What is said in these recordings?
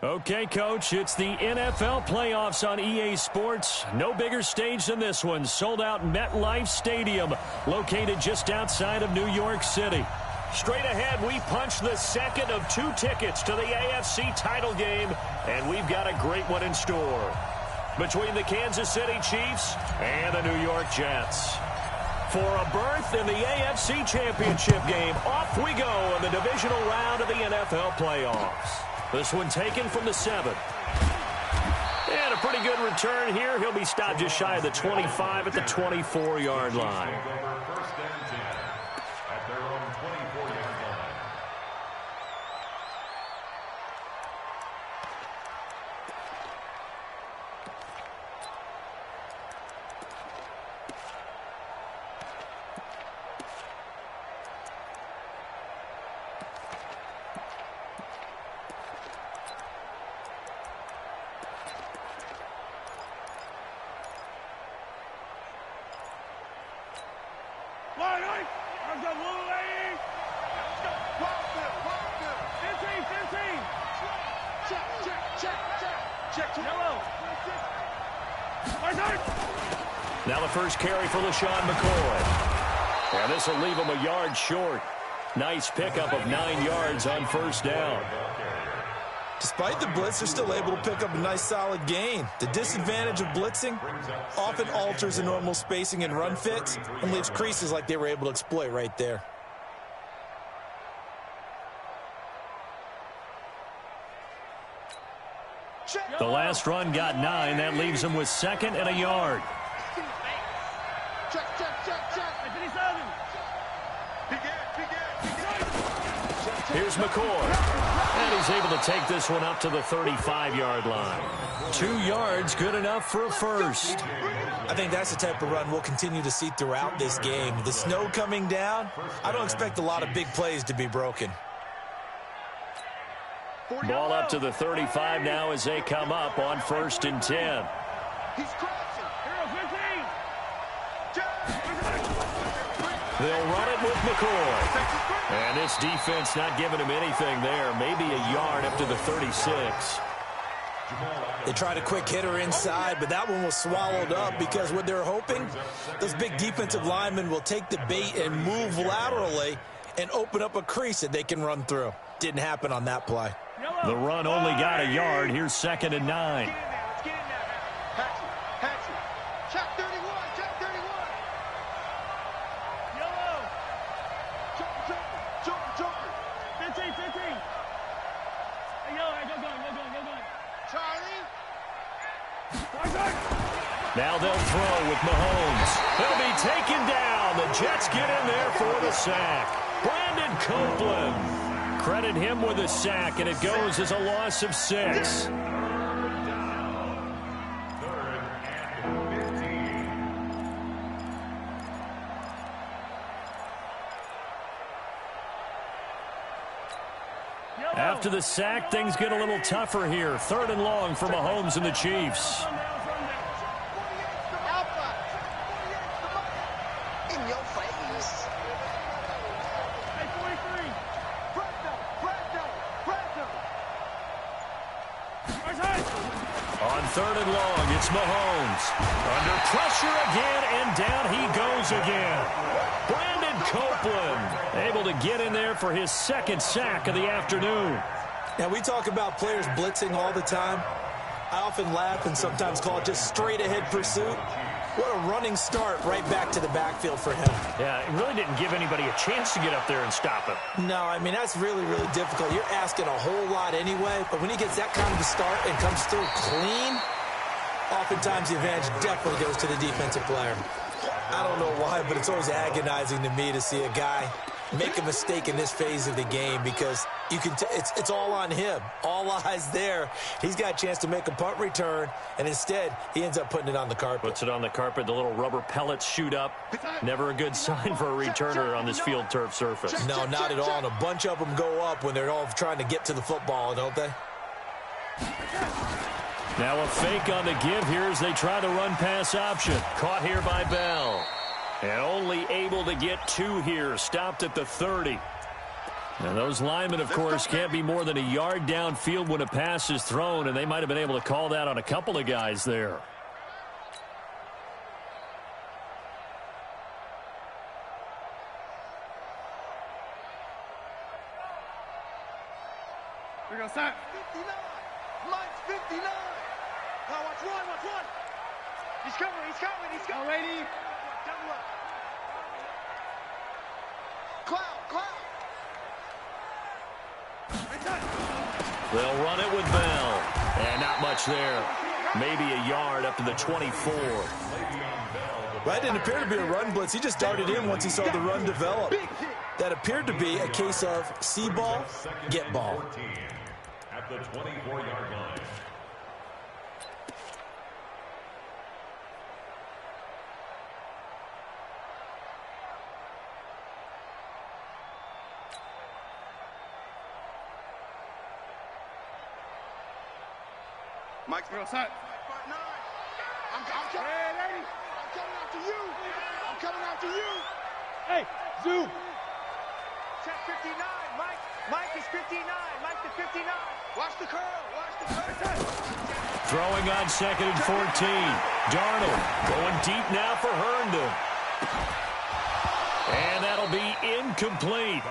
Okay, Coach, it's the NFL playoffs on EA Sports. No bigger stage than this one. Sold out MetLife Stadium, located just outside of New York City. Straight ahead, we punch the second of 2 tickets to the AFC title game, and we've got a great one in store. Between the Kansas City Chiefs and the New York Jets. For a berth in the AFC Championship game, off we go in the divisional round of the NFL playoffs. This one taken from the 7. And a pretty good return here. He'll be stopped just shy of the 25 at the 24-yard line. Now the first carry for LaShawn McCoy. And this will leave him a yard short. Nice pickup of 9 yards on first down. Despite the blitz, they're still able to pick up a nice solid gain. The disadvantage of blitzing often alters the normal spacing and run fits and leaves creases like they were able to exploit right there. The last run got 9. That leaves him with 2nd and a yard. Here's McCoy. And he's able to take this one up to the 35-yard line. 2 yards, good enough for a first. I think that's the type of run we'll continue to see throughout this game. The snow coming down, I don't expect a lot of big plays to be broken. Ball up to the 35 now as they come up on 1st and 10. They'll run it with McCoy. And this defense not giving him anything there. Maybe a yard up to the 36. They tried a quick hitter inside, but that one was swallowed up because what they're hoping, those big defensive linemen will take the bait and move laterally and open up a crease that they can run through. Didn't happen on that play. The run only got a yard. Here's 2nd and 9. Now they'll throw with Mahomes. He'll be taken down. The Jets get in there for the sack. Brandon Copeland. Credit him with a sack, and it goes as a loss of 6. After the sack, things get a little tougher here. 3rd and long for Mahomes and the Chiefs. On 3rd and long, it's Mahomes. Under pressure again, and down he goes again. Brandon Copeland able to get in there for his 2nd sack of the afternoon. Now, we talk about players blitzing all the time. I often laugh and sometimes call it just straight-ahead pursuit. What a running start right back to the backfield for him. Yeah, it really didn't give anybody a chance to get up there and stop him. No, I mean, that's really, really difficult. You're asking a whole lot anyway, but when he gets that kind of a start and comes through clean, oftentimes the advantage definitely goes to the defensive player. I don't know why, but it's always agonizing to me to see a guy make a mistake in this phase of the game because you can it's all on him. All eyes there. He's got a chance to make a punt return, and instead he ends up putting it on the carpet. Puts it on the carpet. The little rubber pellets shoot up. Never a good sign for a returner on this field turf surface. No, not at all. And a bunch of them go up when they're all trying to get to the football, don't they? Now a fake on the give here as they try the run-pass option. Caught here by Bell. And only able to get 2 here. Stopped at the 30. And those linemen, of course, can't be more than a yard downfield when a pass is thrown, and they might have been able to call that on a couple of guys there. Here we go, start. 59. Mike's 59. Now watch one, watch one. He's coming, he's coming, he's coming. Alrighty. Double up. Cloud. They'll run it with Bell. And not much there. Maybe a yard up to the 24. That didn't appear to be a run blitz. He just darted in once he saw the run develop. That appeared to be a case of see ball, get ball. At the 24-yard line. Mike's real set. I'm coming. Hey, lady. I'm coming after you. I'm coming after you. Hey, zoom. Check 59. Mike is 59. Mike to 59. Watch the curl. Watch the curl. Throwing on 2nd and 14. Darnold going deep now for Herndon. And that'll be incomplete.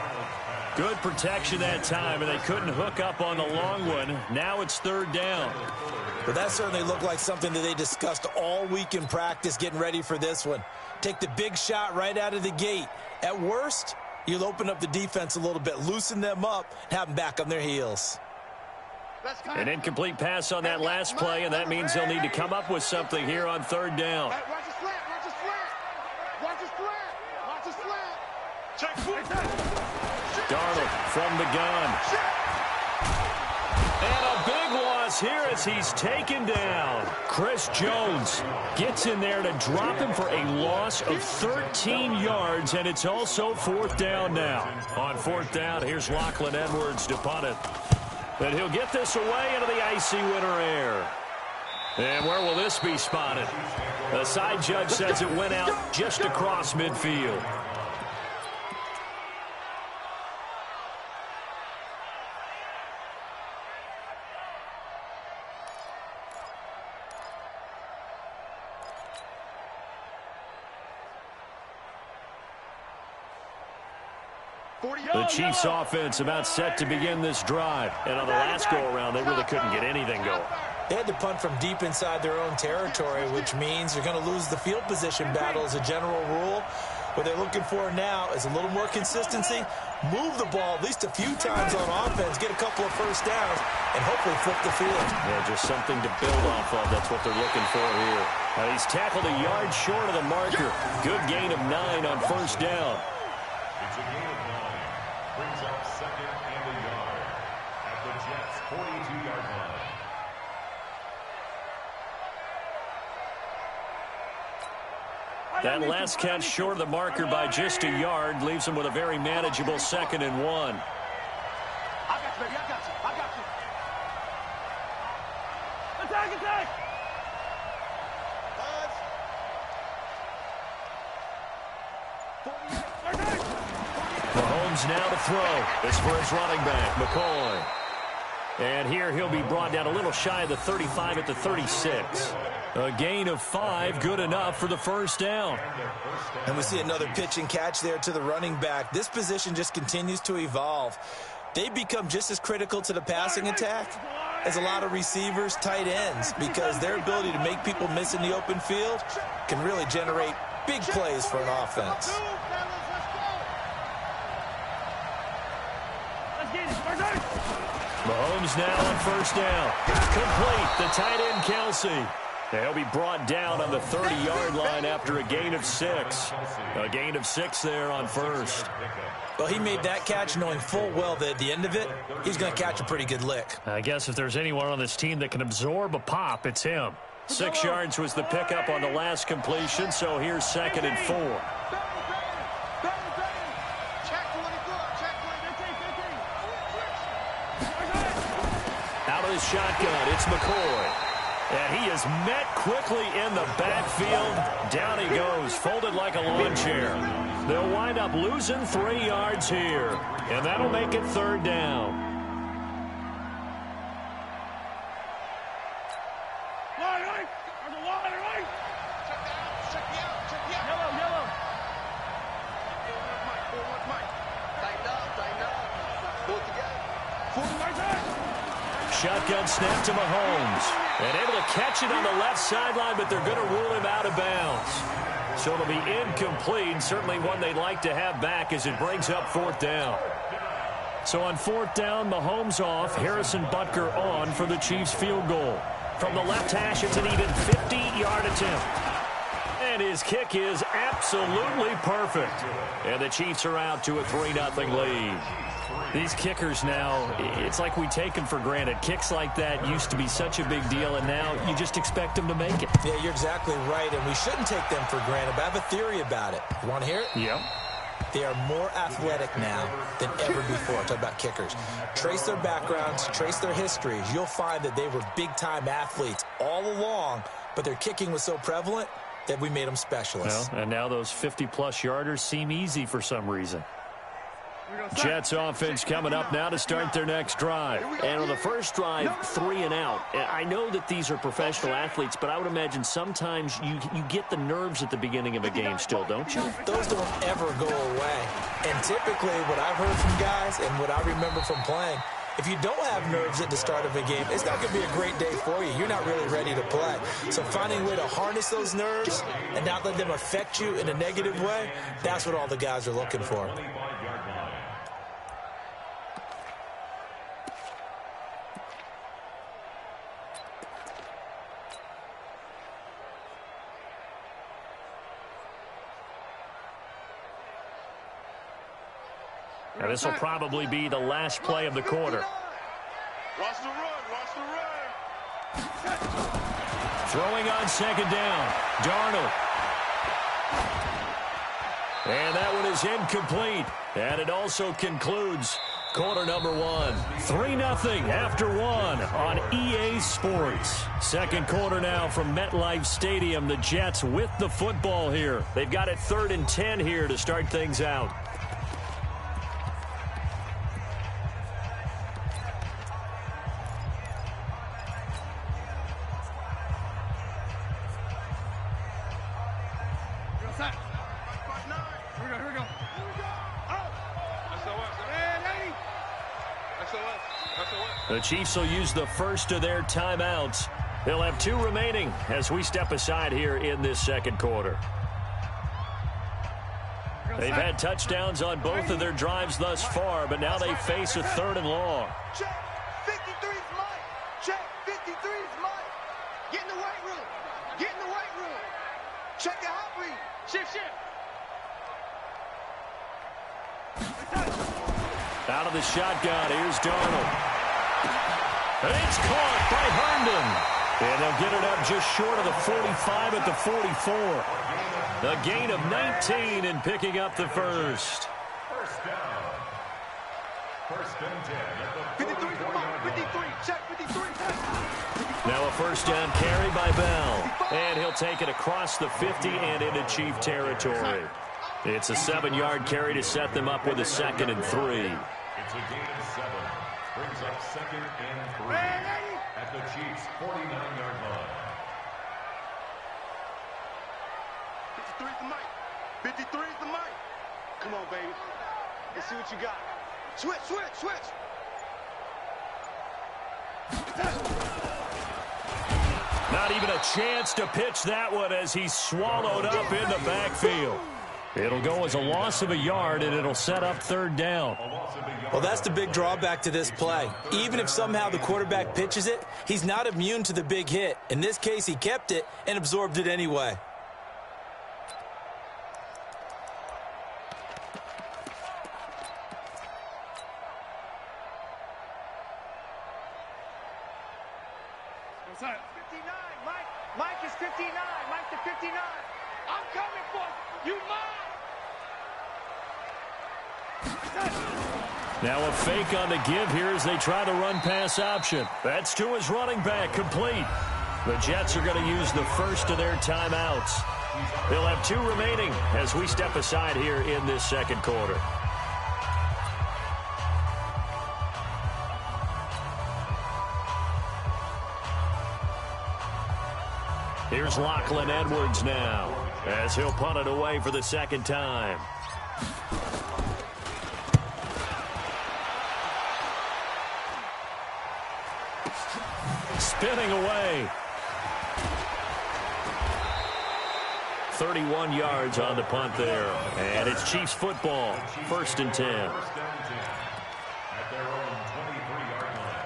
Good protection that time, and they couldn't hook up on the long one. Now it's 3rd down. But that certainly looked like something that they discussed all week in practice getting ready for this one. Take the big shot right out of the gate. At worst, you'll open up the defense a little bit, loosen them up, and have them back on their heels. An incomplete pass on that last play, and that means they'll need to come up with something here on 3rd down. Watch the slant. Watch the slant. Watch the slant. Watch the slant. Check foot. Darnold from the gun. And a big loss here as he's taken down. Chris Jones gets in there to drop him for a loss of 13 yards, and it's also 4th down now. On 4th down, here's Lachlan Edwards to punt it. And he'll get this away into the icy winter air. And where will this be spotted? The side judge says it went out just across midfield. The Chiefs offense about set to begin this drive. And on the last go-around, they really couldn't get anything going. They had to punt from deep inside their own territory, which means they're going to lose the field position battle as a general rule. What they're looking for now is a little more consistency, move the ball at least a few times on offense, get a couple of first downs, and hopefully flip the field. Yeah, just something to build off of. That's what they're looking for here. He's tackled a yard short of the marker. Good gain of 9 on 1st down. It's a gain of 9. Brings up 2nd and a yard at the Jets' 42-yard line. That last catch short of the marker by just a yard leaves him with a very manageable 2nd and 1. I got you, baby. I got you. Attack. Mahomes now to throw. This for his running back, McCoy. And here he'll be brought down a little shy of the 35 at the 36. A gain of 5, good enough for the 1st down. And we see another pitch and catch there to the running back. This position just continues to evolve. They become just as critical to the passing attack as a lot of receivers, tight ends, because their ability to make people miss in the open field can really generate big plays for an offense. Mahomes now on 1st down. Complete, the tight end Kelsey. He'll be brought down on the 30-yard line after a gain of 6. A gain of 6 there on 1st. Well, he made that catch knowing full well that at the end of it, he's going to catch a pretty good lick. I guess if there's anyone on this team that can absorb a pop, it's him. 6 yards was the pickup on the last completion, so here's 2nd and 4. Out of the shotgun, it's McCoy. And he is met quickly in the backfield. Down he goes, folded like a lawn chair. They'll wind up losing 3 yards here, and that'll make it 3rd down. Line, right? There's a line, right? Check me out. Yellow. Forward, Mike. Tighten up. Pull it together. Forward, right. Shotgun snap to Mahomes. And able to catch it on the left sideline, but they're going to rule him out of bounds. So it'll be incomplete, certainly one they'd like to have back as it brings up 4th down. So on 4th down, Mahomes off, Harrison Butker on for the Chiefs field goal. From the left hash, it's an even 50-yard attempt. And his kick is absolutely perfect. And the Chiefs are out to a 3-0 lead. These kickers now, it's like we take them for granted. Kicks like that used to be such a big deal, and now you just expect them to make it. Yeah, you're exactly right, and we shouldn't take them for granted, but I have a theory about it. You want to hear it? Yep. They are more athletic now than ever before. Talk about kickers. Trace their backgrounds, trace their histories. You'll find that they were big-time athletes all along, but their kicking was so prevalent that we made them specialists. Well, and now those 50-plus yarders seem easy for some reason. Jets offense coming up now to start their next drive. And on the first drive, 3 and out. I know that these are professional athletes, but I would imagine sometimes you get the nerves at the beginning of a game still, don't you? Those don't ever go away. And typically what I've heard from guys and what I remember from playing, if you don't have nerves at the start of a game, it's not going to be a great day for you. You're not really ready to play. So finding a way to harness those nerves and not let them affect you in a negative way, that's what all the guys are looking for. Now, this will probably be the last play of the quarter. Watch the run. Throwing on 2nd down. Darnold. And that one is incomplete. And it also concludes quarter number 1. 3-0 after 1 on EA Sports. Second quarter now from MetLife Stadium. The Jets with the football here. They've got it 3rd and 10 here to start things out. The Chiefs will use the first of their timeouts. They'll have 2 remaining as we step aside here in this second quarter. They've had touchdowns on both of their drives thus far, but now they face a 3rd and long. Check. 53's Mike. Check. 53's Mike. Get in the weight room. Get in the weight room. Check the hot read. Shift. Out of the shotgun, here's Darnold. And it's caught by Herndon. And they'll get it up just short of the 45 at the 44. A gain of 19 in picking up the first. First down. 1st and 10 at the 53's Mike. 53. Check. 53. Now a first down carry by Bell. And he'll take it across the 50 and into Chief territory. It's a 7-yard carry to set them up with a 2nd and 3. It's a gain of 7. Brings up 2nd and 3 at the Chiefs' 49-yard line. 53's the mic. 53's the mic. Come on, baby. Let's see what you got. Switch. Not even a chance to pitch that one as he's swallowed up in the backfield. It'll go as a loss of a yard, and it'll set up 3rd down. Well, that's the big drawback to this play. Even if somehow the quarterback pitches it, he's not immune to the big hit. In this case, he kept it and absorbed it anyway. What's that? 59. Mike is 59. Mike to 59. I'm coming for you. You mine. Now a fake on the give here as they try to run pass option. That's to his running back, complete. The Jets are going to use the first of their timeouts. He'll have 2 remaining as we step aside here in this second quarter. Here's Lachlan Edwards now as he'll punt it away for the second time. Spinning away. 31 yards on the punt there. And it's Chiefs football. 1st and 10. At their own 23-yard line.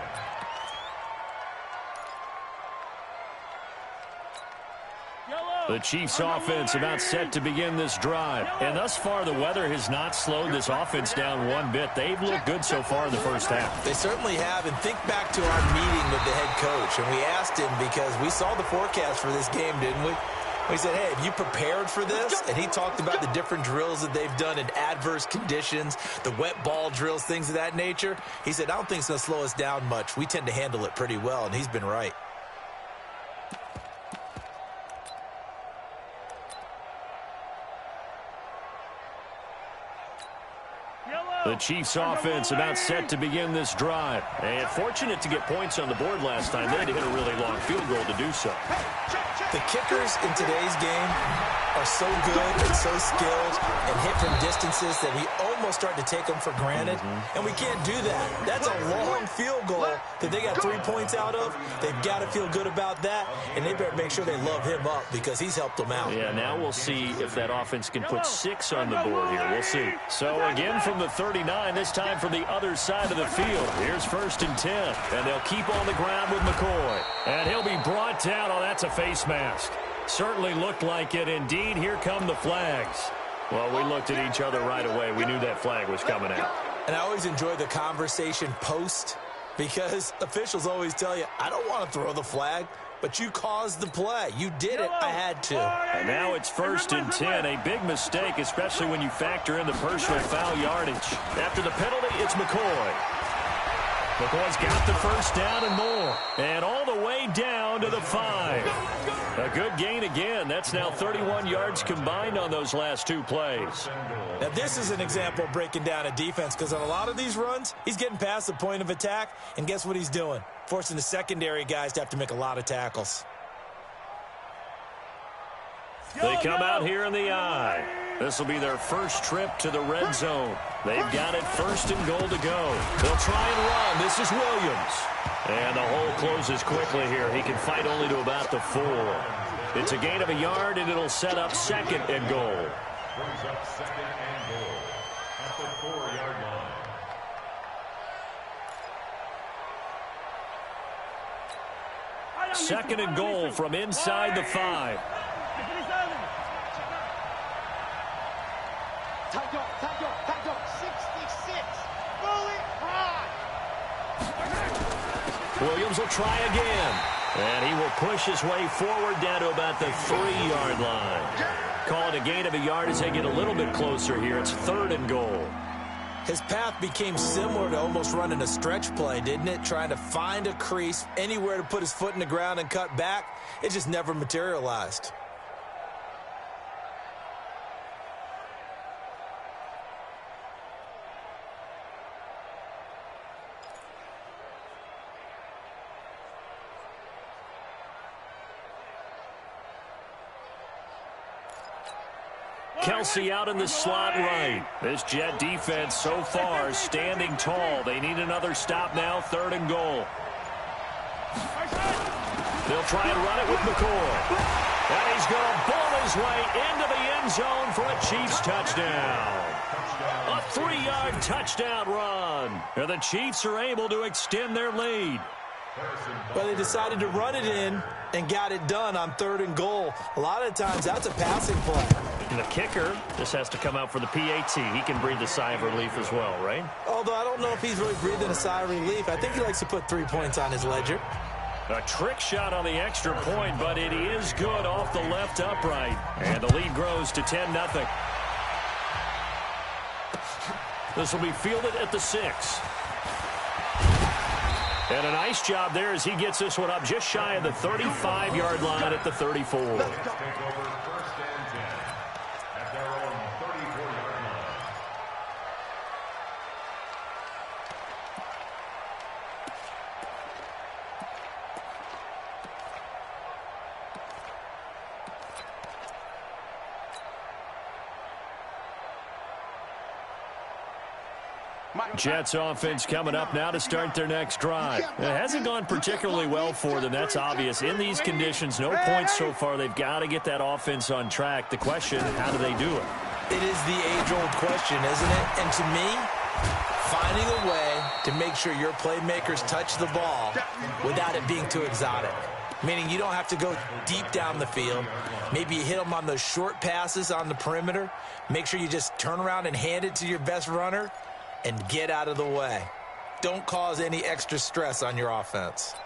The Chiefs offense about set to begin this drive. And thus far, the weather has not slowed this offense down one bit. They've looked good so far in the first half. They certainly have. And think back to our meeting with the head coach. And we asked him because we saw the forecast for this game, didn't we? We said, hey, have you prepared for this? And he talked about the different drills that they've done in adverse conditions, the wet ball drills, things of that nature. He said, I don't think it's going to slow us down much. We tend to handle it pretty well, and he's been right. The Chiefs offense about set to begin this drive. And fortunate to get points on the board last time. They had to hit a really long field goal to do so. The kickers in today's game are so good and so skilled and hit from distances that we almost start to take them for granted. And we can't do that. That's a long field goal that they got 3 points out of. They've got to feel good about that. And they better make sure they love him up because he's helped them out. Yeah, now we'll see if that offense can put 6 on the board here. We'll see. So again from the 39, this time from the other side of the field. Here's 1st and 10. And they'll keep on the ground with McCoy. And he'll be brought down. Oh, that's a face mask. Certainly looked like it. Indeed, here come the flags. Well, we looked at each other right away. We knew that flag was coming out. And I always enjoy the conversation post because officials always tell you, I don't want to throw the flag, but you caused the play. You did it. I had to. And now it's 1st and 10. A big mistake, especially when you factor in the personal foul yardage. After the penalty, it's McCoy. McCoy's got the first down and more. And all the way down to the 5. A good gain again. That's now 31 yards combined on those last 2 plays. Now, this is an example of breaking down a defense because on a lot of these runs, he's getting past the point of attack, and guess what he's doing? Forcing the secondary guys to have to make a lot of tackles. They come out here in the I. This will be their first trip to the red zone. They've got it 1st and goal to go. They'll try and run. This is Williams. And the hole closes quickly here. He can fight only to about the 4. It's a gain of a yard, and it'll set up 2nd and goal. Brings up 2nd and goal at the 4-yard line. 2nd and goal from inside the 5. Tight up, 66. Bullet high. Williams will try again. And he will push his way forward down to about the 3-yard line. Call it a gain of a yard as they get a little bit closer here. It's 3rd and goal. His path became similar to almost running a stretch play, didn't it? Trying to find a crease, anywhere to put his foot in the ground and cut back. It just never materialized. Kelsey out in the slot right. This Jet defense so far standing tall. They need another stop now, 3rd and goal. They'll try and run it with McCoy. And he's going to bowl his way into the end zone for a Chiefs touchdown. A 3-yard touchdown run. And the Chiefs are able to extend their lead. Well, they decided to run it in and got it done on 3rd and goal. A lot of times, that's a passing play. And the kicker just has to come out for the PAT. He can breathe a sigh of relief as well, right? Although I don't know if he's really breathing a sigh of relief. I think he likes to put 3 points on his ledger. A trick shot on the extra point, but it is good off the left upright. And the lead grows to 10-0. This will be fielded at the 6. And a nice job there as he gets this one up just shy of the 35-yard line at the 34. Take over 1st and 10 at their own 34-yard line. Jets offense coming up now to start their next drive. It hasn't gone particularly well for them. That's obvious. In these conditions, no points so far. They've got to get that offense on track. The question, how do they do it? It is the age-old question, isn't it? And to me, finding a way to make sure your playmakers touch the ball without it being too exotic. Meaning you don't have to go deep down the field. Maybe you hit them on those short passes on the perimeter. Make sure you just turn around and hand it to your best runner and get out of the way. Don't cause any extra stress on your offense.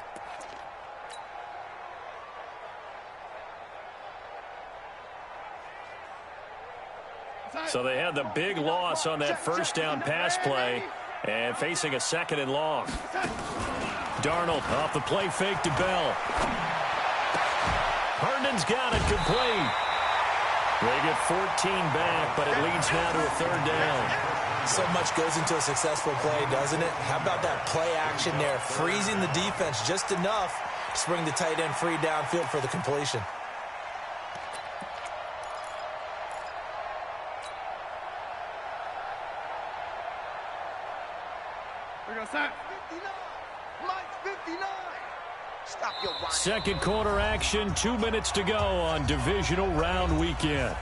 So they had the big loss on that first down pass play and facing a 2nd and long. Darnold off the play fake to Bell. Herndon's got it complete. They get 14 back, but it leads now to a 3rd down. So much goes into a successful play, doesn't it? How about that play action there? Freezing the defense just enough to bring the tight end free downfield for the completion. We're going to start. 59. Mike, 59. Stop your watch. Second quarter action, 2 minutes to go on divisional round weekend.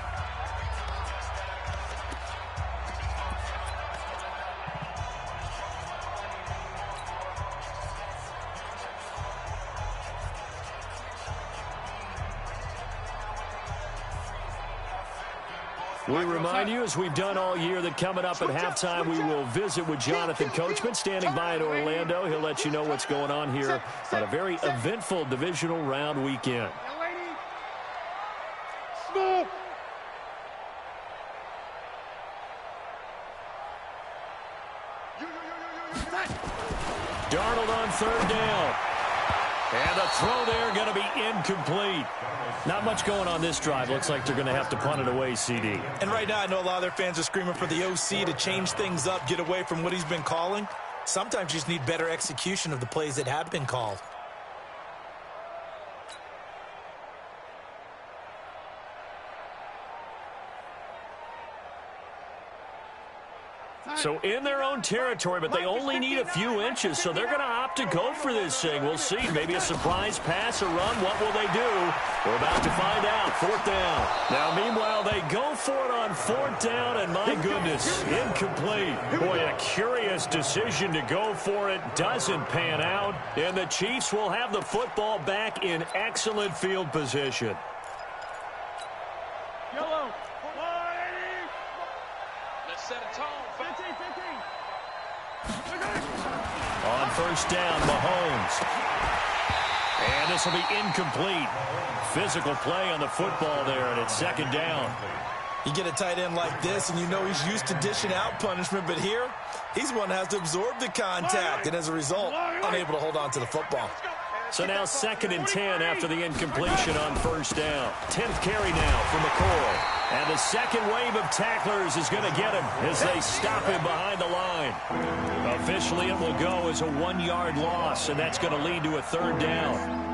We remind you, as we've done all year, that coming up at halftime, we will visit with Jonathan Coachman, standing by in Orlando. He'll let you know what's going on here on a very eventful divisional round weekend. Darnold on 3rd down. And the throw there going to be incomplete. Not much going on this drive. Looks like they're going to have to punt it away, CD. And right now, I know a lot of their fans are screaming for the OC to change things up, get away from what he's been calling. Sometimes you just need better execution of the plays that have been called. So in their own territory, but they only need a few inches, so they're going to opt to go for this thing. We'll see. Maybe a surprise pass or run. What will they do? We're about to find out. 4th down. Now, meanwhile, they go for it on 4th down, and my goodness, incomplete. Boy, a curious decision to go for it. Doesn't pan out, and the Chiefs will have the football back in excellent field position. Yellow. Let's set a tone. 15. On 1st down, Mahomes. And this will be incomplete. Physical play on the football there, and it's 2nd down. You get a tight end like this, and you know he's used to dishing out punishment, but here, he's the one that has to absorb the contact, and as a result, unable to hold on to the football. So now 2nd and 10 after the incompletion on 1st down. 10th carry now for McCoy. And the second wave of tacklers is going to get him as they stop him behind the line. Officially, it will go as a 1-yard loss, and that's going to lead to a 3rd down.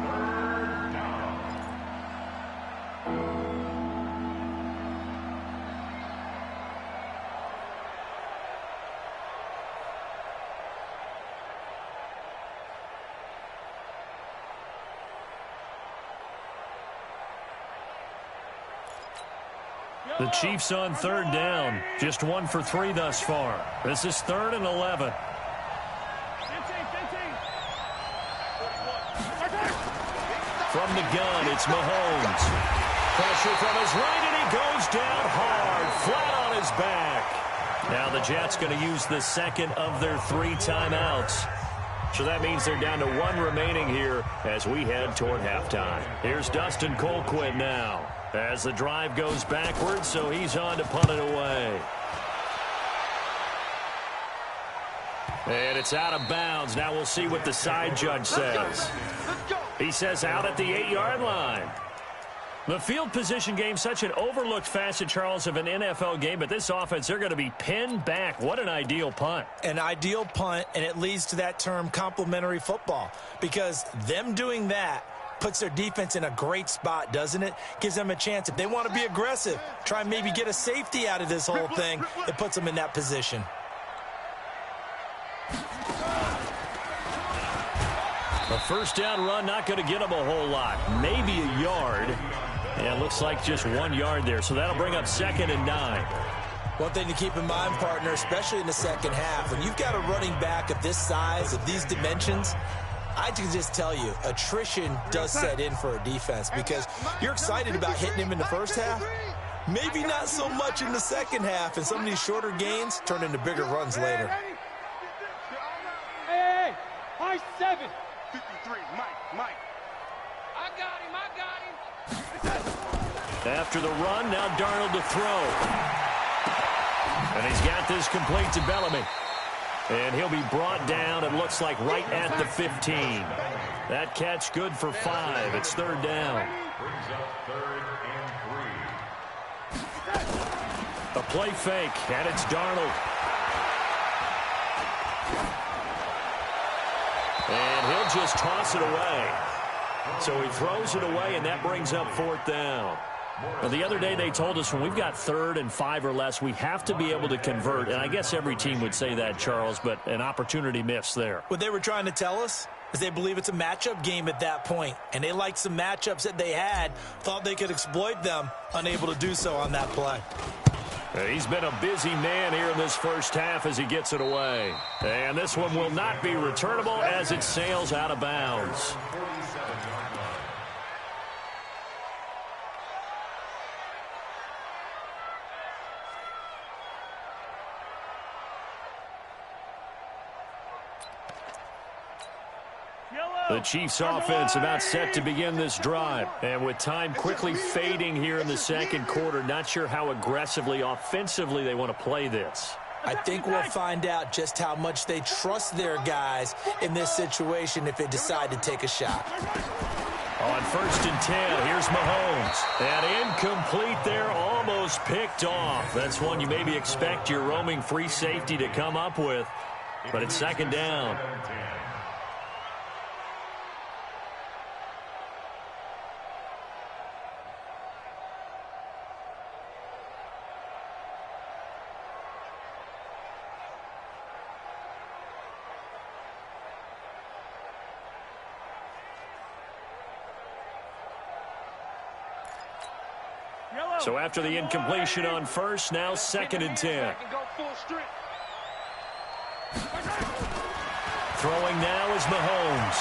The Chiefs on 3rd down. Just 1 for 3 thus far. This is 3rd and 11. From the gun, it's Mahomes. Pressure from his right, and he goes down hard, flat on his back. Now the Jets going to use the 2nd of their 3 timeouts. So that means they're down to 1 remaining here as we head toward halftime. Here's Dustin Colquitt now as the drive goes backwards, so he's on to punt it away. And it's out of bounds. Now we'll see what the side judge says. He says out at the 8-yard line. The field position game, such an overlooked facet, Charles, of an NFL game, but this offense, they're going to be pinned back. What an ideal punt. An ideal punt, and it leads to that term complementary football, because them doing that puts their defense in a great spot, doesn't it? Gives them a chance. If they want to be aggressive, try and maybe get a safety out of this whole thing, it puts them in that position. A first down run, not going to get them a whole lot. Maybe a yard. Yeah, looks like just 1 yard there. So that'll bring up 2nd and 9. One thing to keep in mind, partner, especially in the second half, when you've got a running back of this size, of these dimensions, I can just tell you, attrition does set in for a defense, because you're excited about hitting him in the first half. Maybe not so much in the second half, and some of these shorter gains turn into bigger runs later. Hey, high 7. 53, Mike. I got him. After the run, now Darnold to throw. And he's got this complete to Bellamy. And he'll be brought down, it looks like, right at the 15. That catch good for 5. It's 3rd down. Brings up 3rd and 3. A play fake, and it's Darnold. And he'll just toss it away. So he throws it away, and that brings up 4th down. Well, the other day they told us when we've got 3rd and 5 or less, we have to be able to convert. And I guess every team would say that, Charles, but an opportunity missed there. What they were trying to tell us is they believe it's a matchup game at that point. And they liked some matchups that they had, thought they could exploit them, unable to do so on that play. He's been a busy man here in this first half as he gets it away. And this one will not be returnable as it sails out of bounds. The Chiefs offense about set to begin this drive. And with time quickly fading here in the second quarter, not sure how aggressively, offensively they want to play this. I think we'll find out just how much they trust their guys in this situation if they decide to take a shot. On 1st and 10, here's Mahomes. And incomplete there, almost picked off. That's one you maybe expect your roaming free safety to come up with. But it's 2nd down. So after the incompletion on 1st, now 2nd and 10. Throwing now is Mahomes.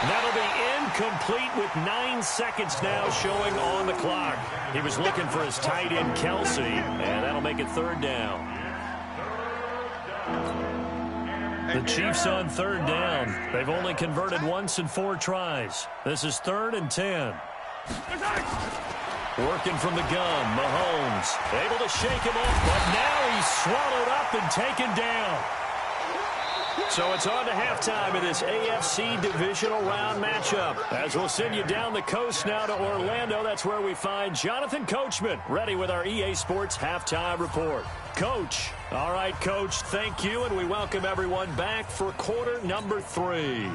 That'll be incomplete with 9 seconds now showing on the clock. He was looking for his tight end, Kelsey, and that'll make it 3rd down. The Chiefs on 3rd down. They've only converted once in 4 tries. This is 3rd and 10. Working from the gun, Mahomes able to shake him off, but now he's swallowed up and taken down. So it's on to halftime of this AFC divisional round matchup. As we'll send you down the coast now to Orlando, that's where we find Jonathan Coachman ready with our EA Sports halftime report. Coach. All right, Coach, thank you, and we welcome everyone back for quarter number 3.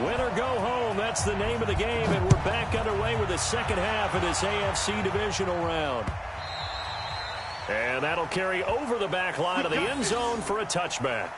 Win or go home, that's the name of the game, and we're back underway with the second half of this AFC divisional round. And that'll carry over the back line of the end zone for a touchback.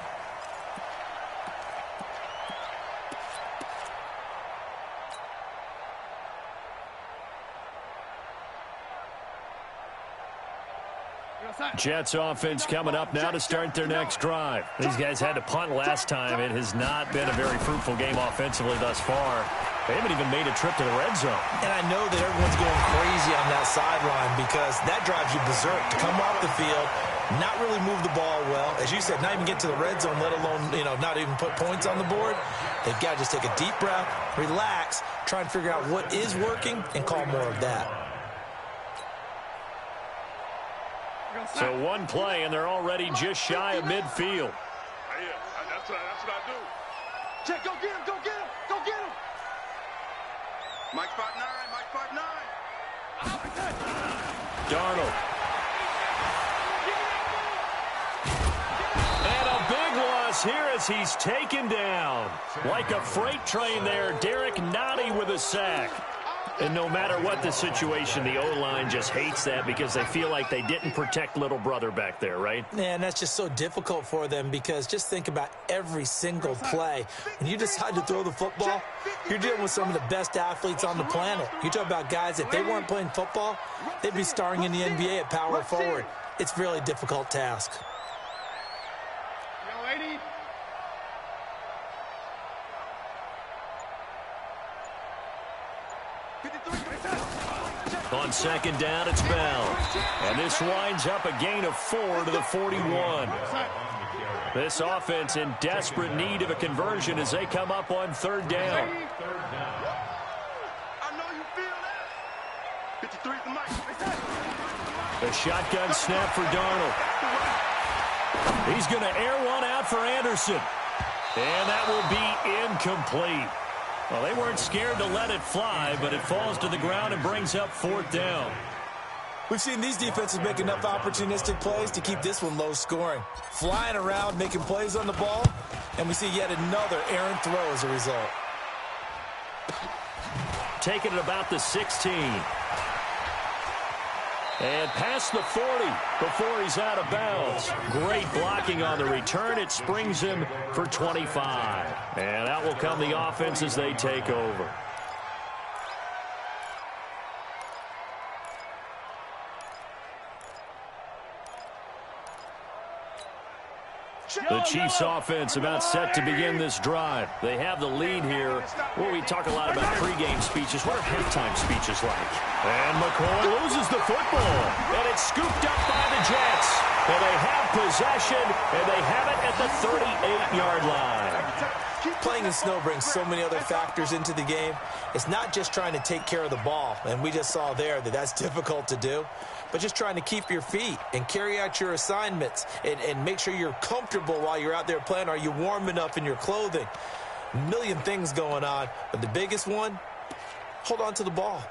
Jets offense coming up now to start their next drive. These guys had to punt last time. It has not been a very fruitful game offensively thus far. They haven't even made a trip to the red zone. And I know that everyone's going crazy on that sideline because that drives you berserk to come off the field, not really move the ball well. As you said, not even get to the red zone, let alone, not even put points on the board. They've got to just take a deep breath, relax, try and figure out what is working and call more of that. So one play, and they're already just shy of midfield. That's what I do. Check, go get him, go get him, go get him. Mike 5'9", Mike 5'9". Darnold. And a big loss here as he's taken down. Like a freight train there, Derek Nottie with a sack. And no matter what the situation, the O-line just hates that because they feel like they didn't protect little brother back there, right? Yeah, and that's just so difficult for them because just think about every single play. When you decide to throw the football, you're dealing with some of the best athletes on the planet. You talk about guys, if they weren't playing football, they'd be starring in the NBA at power forward. It's a really difficult task. On second down, it's Bell. And this winds up a gain of 4 to the 41. This offense in desperate need of a conversion as they come up on third down. I know you feel that. 53 is the mic. A shotgun snap for Darnold. He's going to air one out for Anderson. And that will be incomplete. Well, they weren't scared to let it fly, but it falls to the ground and brings up fourth down. We've seen these defenses make enough opportunistic plays to keep this one low scoring. Flying around, making plays on the ball, and we see yet another errant throw as a result. Taking it about the 16. And past the 40 before he's out of bounds. Great blocking on the return. It springs him for 25. And out will come the offense as they take over. The Chiefs offense about set to begin this drive. They have the lead here. Well, we talk a lot about pregame speeches. What are halftime speeches like? And McCoy loses the football. And it's scooped up by the Jets. And they have possession, and they have it at the 38-yard line. Playing in snow brings so many other factors into the game. It's not just trying to take care of the ball, and we just saw there that that's difficult to do, but just trying to keep your feet and carry out your assignments and make sure you're comfortable while you're out there playing. Are you warm enough in your clothing? A million things going on, but the biggest one, hold on to the ball.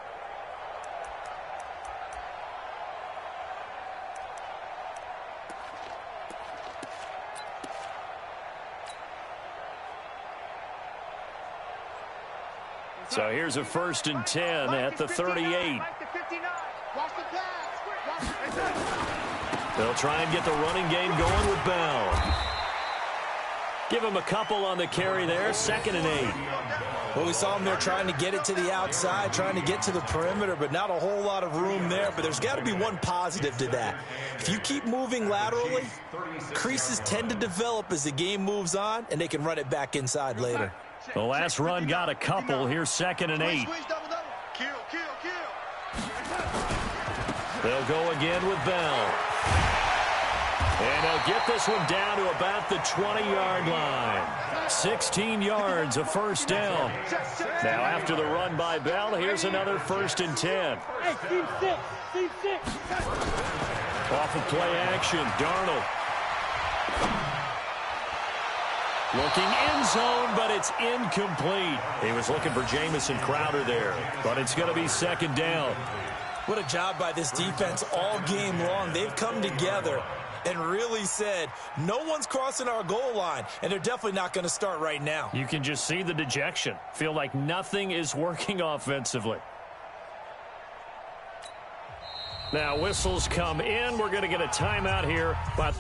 So here's a 1st and 10 at the 38. They'll try and get the running game going with Bell. Give him a couple on the carry there. 2nd and 8. Well, we saw him there trying to get it to the outside, trying to get to the perimeter, but not a whole lot of room there. But there's got to be one positive to that. If you keep moving laterally, creases tend to develop as the game moves on, and they can run it back inside later. The last run got a couple. Here's 2nd and 8. They'll go again with Bell. And they'll get this one down to about the 20-yard line. 16 yards, a 1st down. Now after the run by Bell, here's another 1st and 10. Off of play action, Darnold. Looking end zone, but it's incomplete. He was looking for Jamison Crowder there, but it's going to be 2nd down. What a job by this defense all game long. They've come together and really said, no one's crossing our goal line, and they're definitely not going to start right now. You can just see the dejection. Feel like nothing is working offensively. Now whistles come in. We're going to get a timeout here, but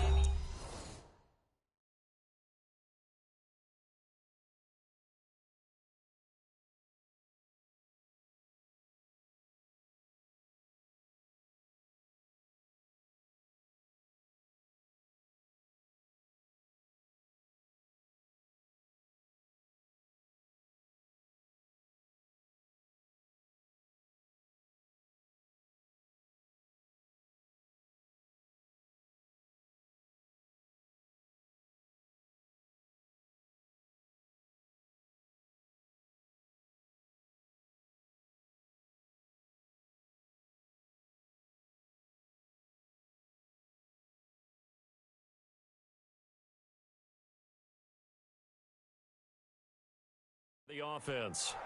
The offense.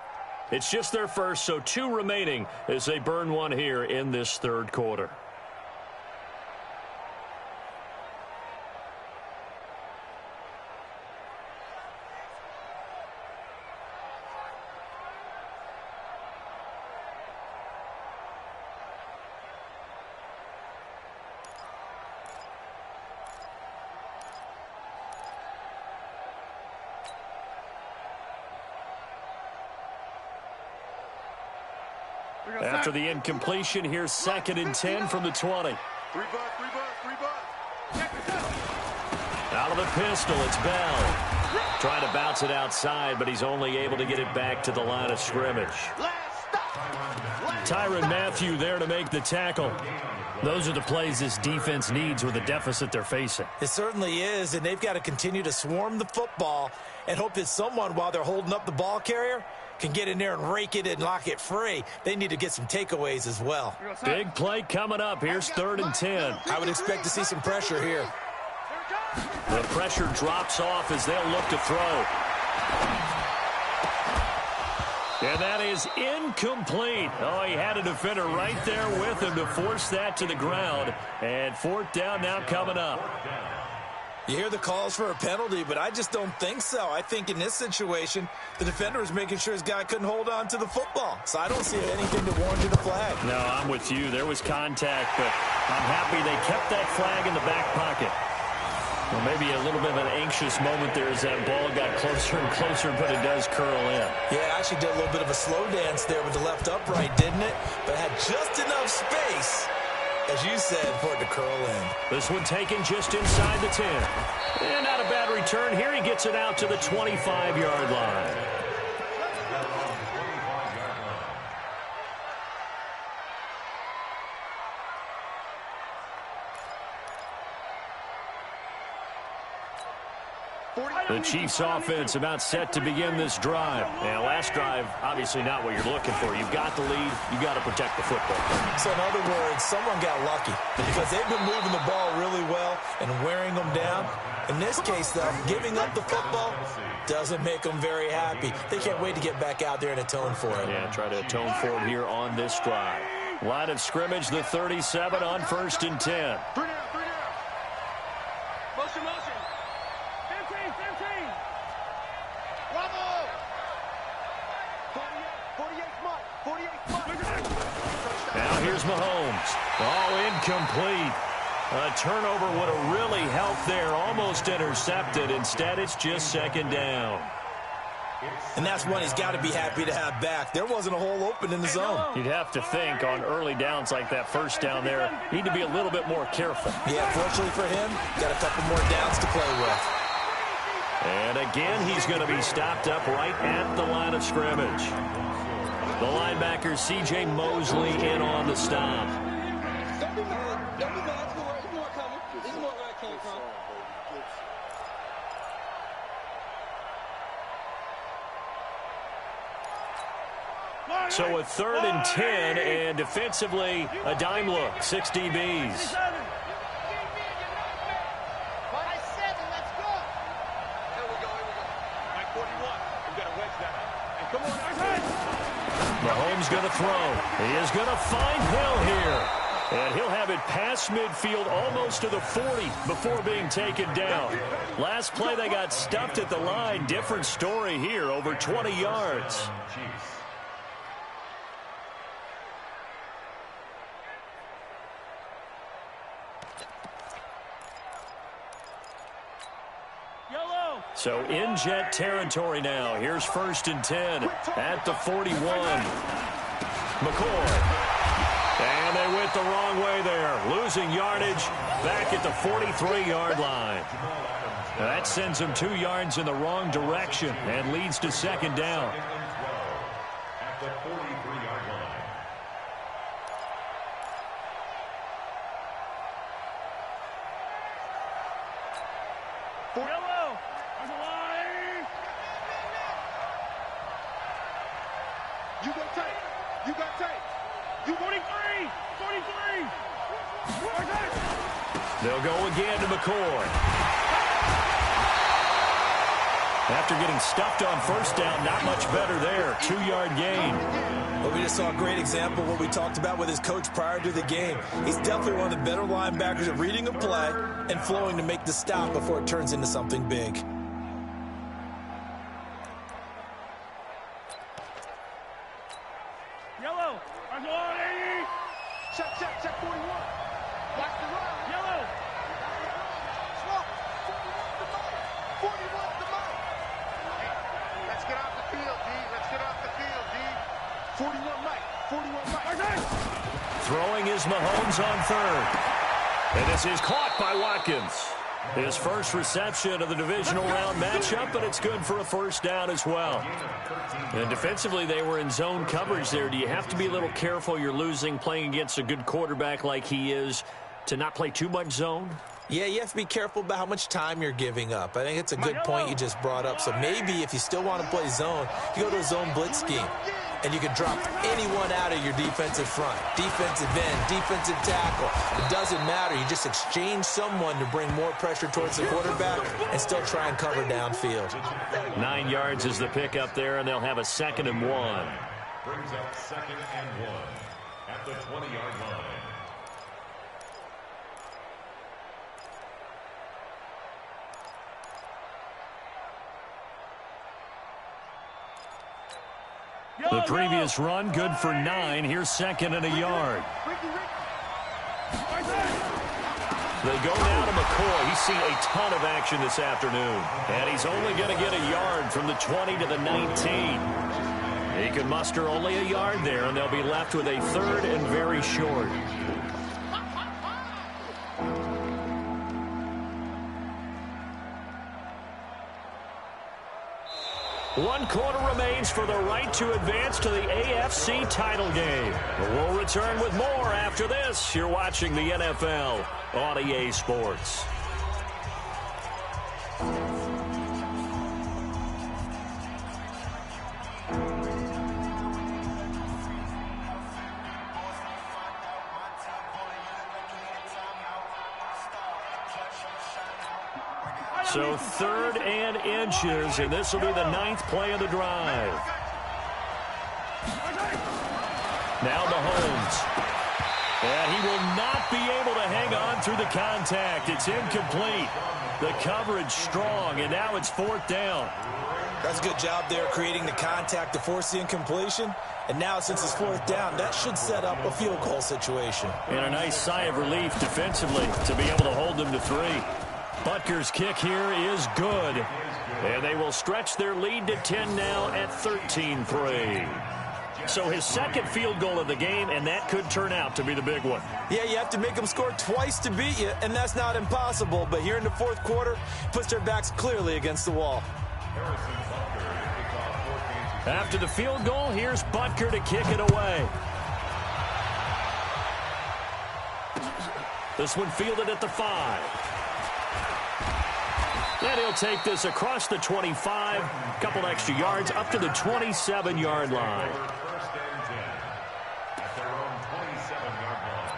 It's just their first, so 2 remaining as they burn one here in this third quarter. After the incompletion, here's 2nd and 10 from the 20. Out of the pistol, it's Bell. Trying to bounce it outside, but he's only able to get it back to the line of scrimmage. Tyrann Mathieu there to make the tackle. Those are the plays this defense needs with the deficit they're facing. It certainly is, and they've got to continue to swarm the football and hope that someone, while they're holding up the ball carrier, can get in there and rake it and lock it free. They need to get some takeaways as well. Big play coming up. Here's 3rd and 10. I would expect to see some pressure here. The pressure drops off as they'll look to throw. And that is incomplete. Oh, he had a defender right there with him to force that to the ground. And 4th down now coming up. You hear the calls for a penalty, but I just don't think so. I think in this situation, the defender was making sure his guy couldn't hold on to the football. So I don't see anything to warrant a flag. No, I'm with you. There was contact, but I'm happy they kept that flag in the back pocket. Well, maybe a little bit of an anxious moment there as that ball got closer and closer, but it does curl in. Yeah, actually did a little bit of a slow dance there with the left upright, didn't it? But had just enough space, as you said, for it to curl in. This one taken just inside the 10. And not a bad return. Here he gets it out to the 25-yard line. The Chiefs offense about set to begin this drive. Now, last drive, obviously not what you're looking for. You've got the lead. You've got to protect the football. So, in other words, someone got lucky because they've been moving the ball really well and wearing them down. In this case, though, giving up the football doesn't make them very happy. They can't wait to get back out there and atone for it. Yeah, try to atone for it here on this drive. Line of scrimmage, the 37 on 1st and 10. Now here's Mahomes. Oh, incomplete. A turnover would have really helped there. Almost intercepted. Instead, it's just 2nd down. And that's one he's got to be happy to have back. There wasn't a hole open in the zone. You'd have to think on early downs like that 1st down there, need to be a little bit more careful. Yeah, fortunately for him, got a couple more downs to play with. And again, he's going to be stopped up right at the line of scrimmage. The linebacker, C.J. Mosley, in on the stop. Don't be mad. Don't be mad. There's more coming. There's more where I came from. So a 3rd and 10, and defensively, a dime look. 6 DBs. Mahomes going to throw. He is going to find Hill here. And he'll have it past midfield almost to the 40 before being taken down. Last play, they got stuffed at the line. Different story here, over 20 yards. So in Jet territory now. Here's 1st and 10 at the 41. McCoy. And they went the wrong way there. Losing yardage back at the 43-yard line. Now that sends them 2 yards in the wrong direction and leads to 2nd down. At the 43-yard line. You got tape. You got tape. You 43. 43. They'll go again to McCoy. After getting stuffed on first down, not much better there. 2-yard gain. Well, we just saw a great example of what we talked about with his coach prior to the game. He's definitely one of the better linebackers at reading a play and flowing to make the stop before it turns into something big. Yellow. Check 41. Watch the run. Yellow. Smoke. 41 the mark. Let's get off the field, D. Let's get off the field, D. 41 Mike. 41 Mike. Throwing is Mahomes on third. And this is caught by Watkins. His first reception of the divisional round matchup, but it's good for a first down as well. And defensively, they were in zone coverage there. Do you have to be a little careful? You're losing playing against a good quarterback like he is to not play too much zone? Yeah, you have to be careful about how much time you're giving up. I think it's a good point you just brought up. So maybe if you still want to play zone, you go to a zone blitz scheme. And you can drop anyone out of your defensive front. Defensive end, defensive tackle. It doesn't matter. You just exchange someone to bring more pressure towards the quarterback and still try and cover downfield. 9 yards is the pickup there, and they'll have a 2nd and 1. Brings up 2nd and 1 at the 20-yard line. The previous run, good for 9. Here's 2nd and a yard. They go now to McCoy. He's seen a ton of action this afternoon. And he's only going to get a yard from the 20 to the 19. He can muster only a yard there, and they'll be left with a 3rd and very short. One quarter remains for the right to advance to the AFC title game. We'll return with more after this. You're watching the NFL on EA Sports. So 3rd and inches, and this will be the 9th play of the drive. Now Mahomes. And he will not be able to hang on through the contact. It's incomplete. The coverage strong, and now it's 4th down. That's a good job there creating the contact to force the incompletion. And now since it's 4th down, that should set up a field goal situation. And a nice sigh of relief defensively to be able to hold them to 3. Butker's kick here is good. And they will stretch their lead to 10 now at 13-3. So his 2nd field goal of the game, and that could turn out to be the big one. Yeah, you have to make them score twice to beat you, and that's not impossible. But here in the 4th quarter, puts their backs clearly against the wall. After the field goal, here's Butker to kick it away. This one fielded at the 5. And he'll take this across the 25, a couple extra yards, up to the 27-yard line. First and 10 at their own 27-yard line.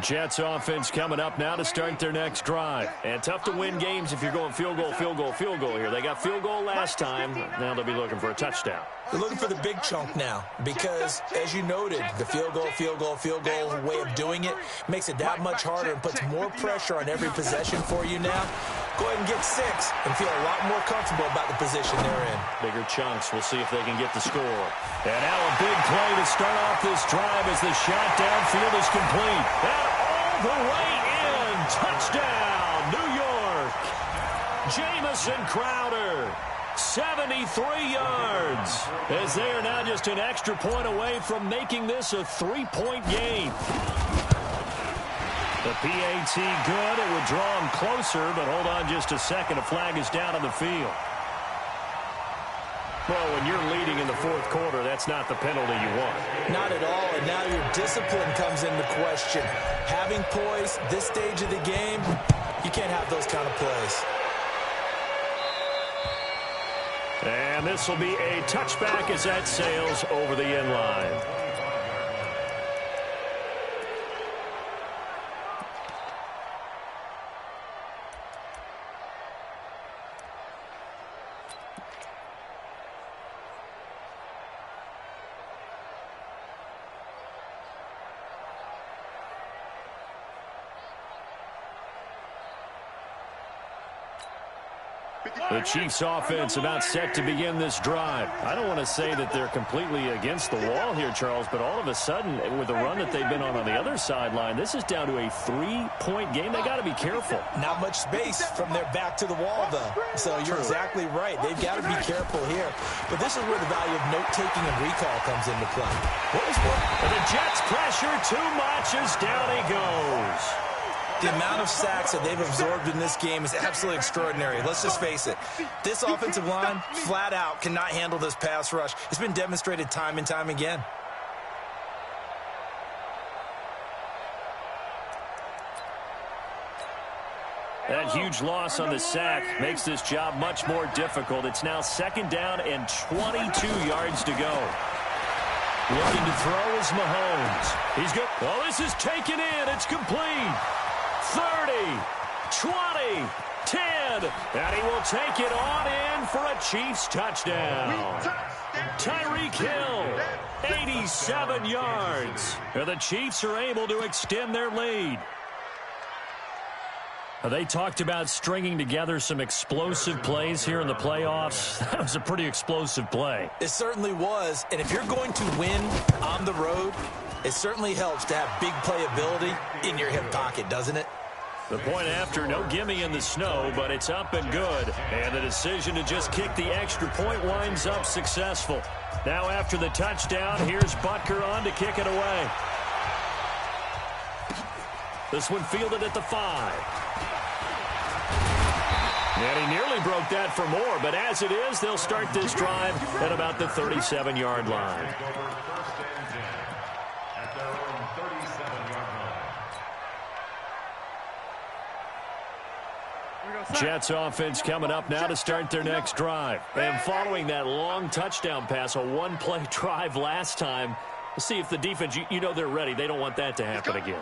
Jets offense coming up now to start their next drive. And tough to win games if you're going field goal, field goal, field goal here. They got field goal last time. Now they'll be looking for a touchdown. They're looking for the big chunk now because, as you noted, the field goal way of doing it makes it that much harder and puts more pressure on every possession for you now. Go ahead and get 6 and feel a lot more comfortable about the position they're in. Bigger chunks. We'll see if they can get the score. And now a big play to start off this drive as the shot downfield is complete. And all the way in. Touchdown, New York. Jamison Crowder. 73 yards, as they are now just an extra point away from making this a 3-point game. The PAT good. It would draw them closer, but hold on just a second. A flag is down on the field. Well, when you're leading in the 4th quarter, that's not the penalty you want. Not at all, and now your discipline comes into question. Having poise this stage of the game, you can't have those kind of plays. And this will be a touchback as that sails over the end line. The Chiefs offense about set to begin this drive. I don't want to say that they're completely against the wall here, Charles, but all of a sudden, with the run that they've been on the other sideline, this is down to a 3-point game. They got to be careful. Not much space from their back to the wall, though. So you're exactly right. They've got to be careful here. But this is where the value of note-taking and recall comes into play. The Jets pressure too much as down he goes. The amount of sacks that they've absorbed in this game is absolutely extraordinary. Let's just face it. This offensive line, flat out, cannot handle this pass rush. It's been demonstrated time and time again. That huge loss on the sack makes this job much more difficult. It's now 2nd down and 22 yards to go. Looking to throw is Mahomes. He's good. Oh, this is taken in. It's complete. 30, 20, 10, and he will take it on in for a Chiefs touchdown. Tyreek Hill, 87 yards. And the Chiefs are able to extend their lead. They talked about stringing together some explosive plays here in the playoffs. That was a pretty explosive play. It certainly was, and if you're going to win on the road, it certainly helps to have big playability in your hip pocket, doesn't it? The point after, no gimme in the snow, but it's up and good. And the decision to just kick the extra point winds up successful. Now after the touchdown, here's Butker on to kick it away. This one fielded at the 5. And he nearly broke that for more, but as it is, they'll start this drive at about the 37-yard line. Jets offense coming up now to start their next drive. And following that long touchdown pass, a one-play drive last time, let's see if the defense, you know they're ready. They don't want that to happen again.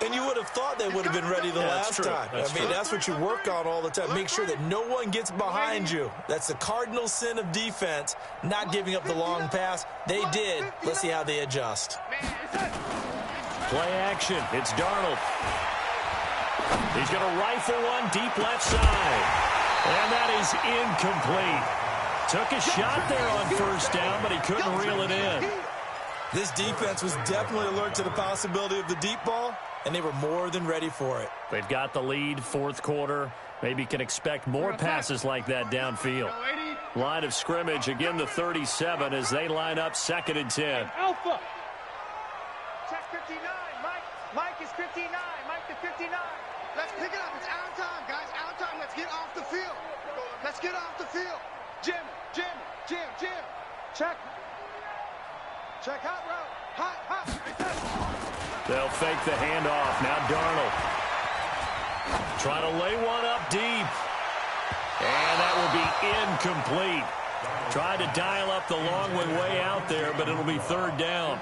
And you would have thought they would have been ready the last time. That's what you work on all the time. Make sure that no one gets behind you. That's the cardinal sin of defense, not giving up the long pass. They did. Let's see how they adjust. Play action. It's Darnold. He's going to rifle one deep left side. And that is incomplete. Took a shot there on 1st down, but he couldn't reel it in. This defense was definitely alert to the possibility of the deep ball, and they were more than ready for it. They've got the lead, 4th quarter. Maybe can expect more passes like that downfield. Line of scrimmage, again the 37 as they line up 2nd and 10. Alpha. Check 59. Mike is 59. Mike to 59. Let's pick it up. It's out time, guys. Out time. Let's get off the field. Let's get off the field. Jim. Check. Check hot route. Hot. They'll fake the handoff. Now Darnold. Trying to lay one up deep. And that will be incomplete. Tried to dial up the long way out there, but it'll be 3rd down.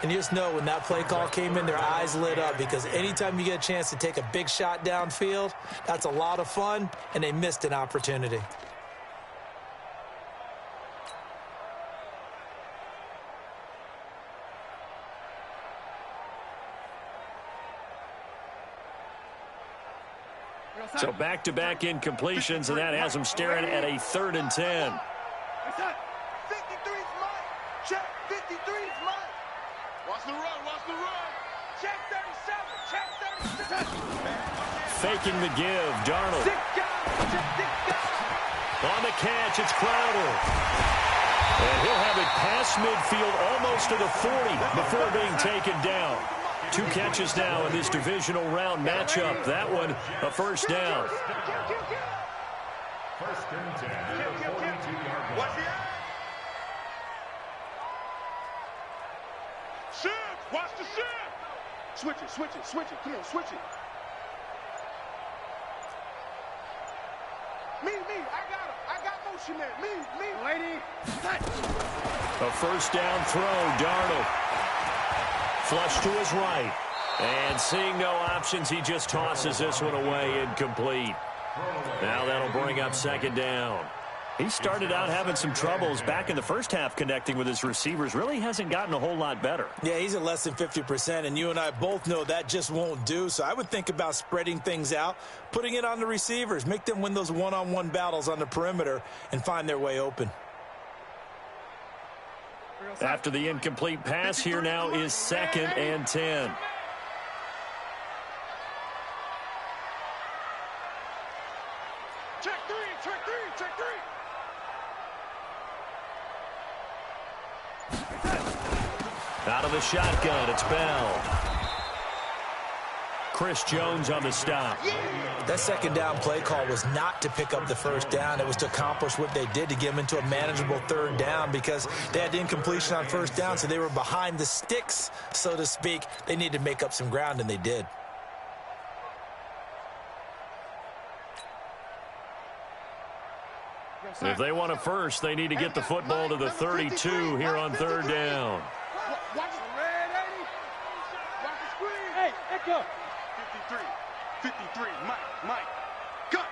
And you just know when that play call came in, their eyes lit up because anytime you get a chance to take a big shot downfield, that's a lot of fun, and they missed an opportunity. So back-to-back incompletions, and that has them staring at a 3rd and 10. 53's Mike. Check 53's Mike. Watch the run. Check 37. Check 37. Faking the give, Darnold. On the catch, it's Crowder. And he'll have it past midfield, almost to the 40 before being taken down. 2 catches now in this divisional round matchup. That one, a 1st down. 1st and 10 at the 42-yard line. Shift. Watch the shift. Switch it. Come on, switch it. Me. I got motion there. Me. Lady. A 1st down throw, Darnold. Flush to his right. And seeing no options, he just tosses this one away, incomplete. Now that'll bring up 2nd down. He started out having some troubles back in the first half connecting with his receivers. Really hasn't gotten a whole lot better. Yeah, he's at less than 50%, and you and I both know that just won't do. So I would think about spreading things out, putting it on the receivers, make them win those one-on-one battles on the perimeter and find their way open. After the incomplete pass, here now is 2nd and 10. Check three, check three, check three. Out of the shotgun, it's Bell. Chris Jones on the stop. That second down play call was not to pick up the first down. It was to accomplish what they did to get them into a manageable third down because they had incompletion on first down, so they were behind the sticks, so to speak. They needed to make up some ground, and they did. If they want a first, they need to get the football to the 32 here on third down. Watch the red 80. Watch the screen. Hey, echo. 53, Mike. Cut.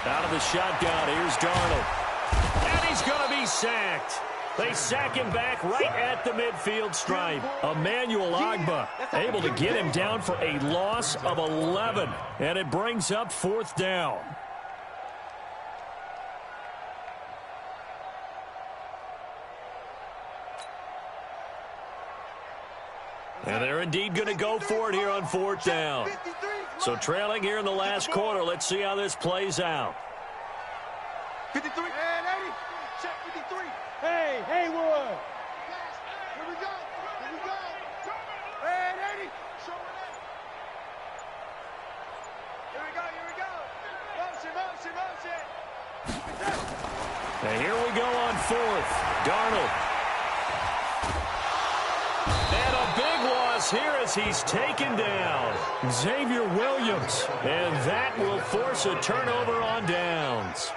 Out of the shotgun, here's Darnold. And he's going to be sacked. They sack him back right at the midfield stripe. Emmanuel Ogbah able to get him down for a loss of 11. And it brings up 4th down. And they're indeed going to go for it here on 4th down. So trailing here in the last quarter. Let's see how this plays out. 53 and 80. Check 53. Hey, Haywood. Here we go. And 80. Here we go. Motion. And here we go on 4th. Darnold. And a big loss here as he's taken down. Xavier Williams. And that will force a turnover on downs.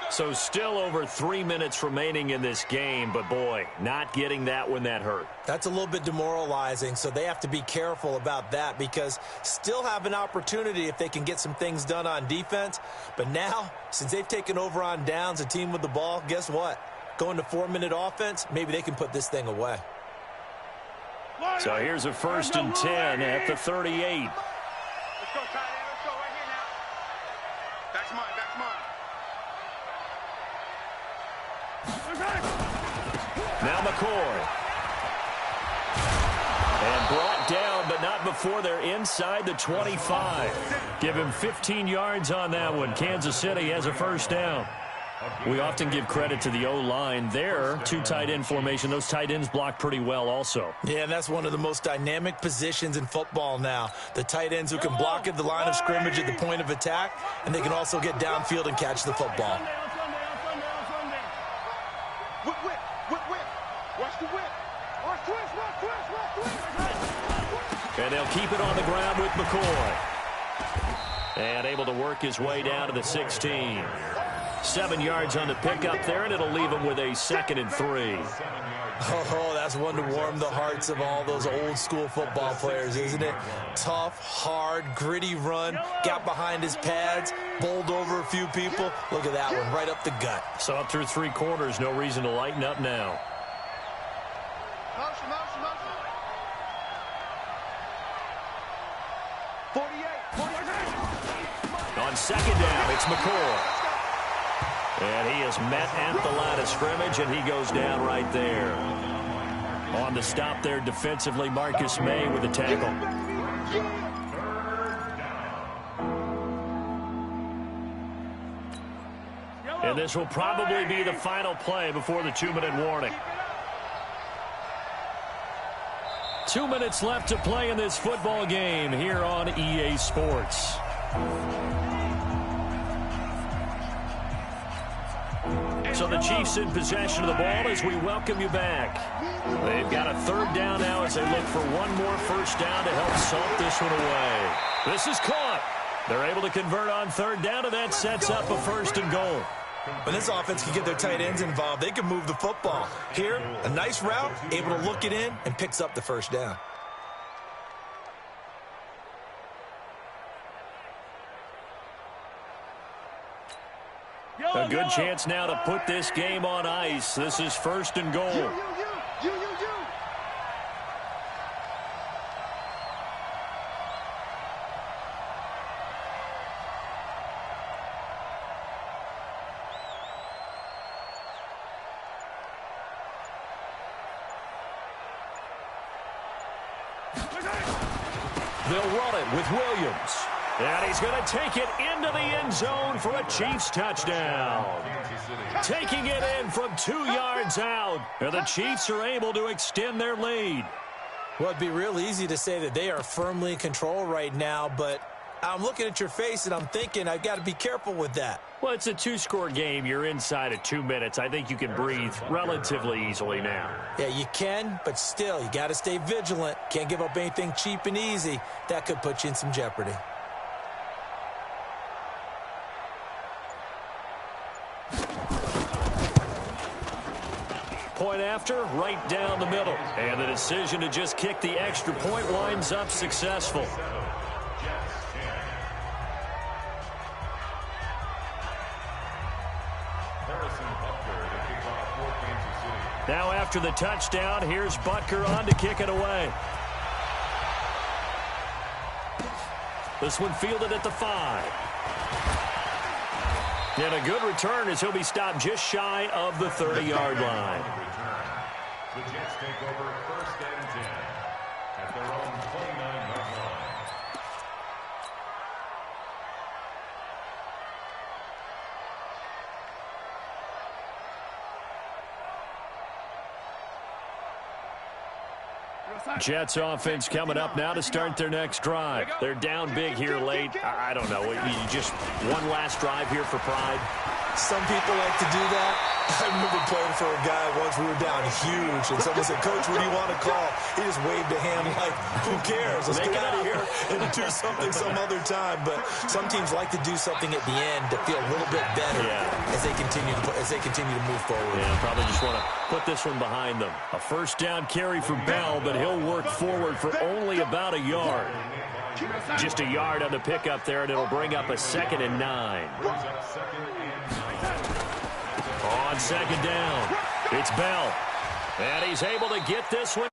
So still over 3 minutes remaining in this game, but boy, not getting that when that hurt. That's a little bit demoralizing, so they have to be careful about that because still have an opportunity if they can get some things done on defense. But now, since they've taken over on downs, a team with the ball, guess what? Going to 4-minute offense, maybe they can put this thing away. So here's a 1st and 10 at the 38. Let's go, tight end. Let's go right here now. That's mine. Now McCoy. And brought down, but not before they're inside the 25. Give him 15 yards on that one. Kansas City has a 1st down. We often give credit to the O-line there. 2 tight end formation. Those tight ends block pretty well also. Yeah, and that's one of the most dynamic positions in football now. The tight ends who can block at the line of scrimmage at the point of attack, and they can also get downfield and catch the football. Whip. Watch the whip. Watch twist. And they'll keep it on the ground with McCoy. And able to work his way down to the 16. 7 yards on the pickup there, and it'll leave him with a 2nd and 3. Oh, that's one to warm the hearts of all those old school football players, isn't it? Tough, hard, gritty run, got behind his pads, bowled over a few people. Look at that one, right up the gut. So up through 3 quarters, no reason to lighten up now. Motion. 48. On 2nd down, it's McCoy. And he is met at the line of scrimmage, and he goes down right there. On the stop there defensively, Marcus May with the tackle. And this will probably be the final play before the 2-minute warning. 2 minutes left to play in this football game here on EA Sports. So the Chiefs in possession of the ball as we welcome you back. They've got a 3rd down now as they look for one more 1st down to help salt this one away. This is caught. They're able to convert on 3rd down, and that sets up a 1st and goal. When this offense can get their tight ends involved, they can move the football. Here, a nice route, able to look it in, and picks up the 1st down. Yo! A good chance now to put this game on ice. This is first and goal. You. They'll run it with Williams. And he's going to take it into the end zone for a Chiefs touchdown. Taking it in from 2 yards out. And the Chiefs are able to extend their lead. Well, it'd be real easy to say that they are firmly in control right now, but I'm looking at your face and I'm thinking I've got to be careful with that. Well, it's a 2-score game. You're inside of 2 minutes. I think you can breathe relatively easily now. Yeah, you can, but still, you got to stay vigilant. Can't give up anything cheap and easy. That could put you in some jeopardy. Point after, right down the middle. And the decision to just kick the extra point winds up successful. Now after the touchdown, here's Butker on to kick it away. This one fielded at the 5. And a good return as he'll be stopped just shy of the 30-yard line. The Jets take over first and 10 at their own 29-yard line. Jets offense coming up now to start their next drive. They're down big here late. I don't know. You just one last drive here for pride. Some people like to do that. I remember playing for a guy once. We were down huge, and someone said, "Coach, what do you want to call?" He just waved a hand like, "Who cares? Let's get out of here and do something some other time." But some teams like to do something at the end to feel a little bit better as they continue to move forward. Yeah, probably just want to put this one behind them. A first down carry for Bell, but he'll work forward for only about a yard. Just a yard on the pickup there, and it'll bring up a 2nd and 9. On 2nd down, it's Bell. And he's able to get this one.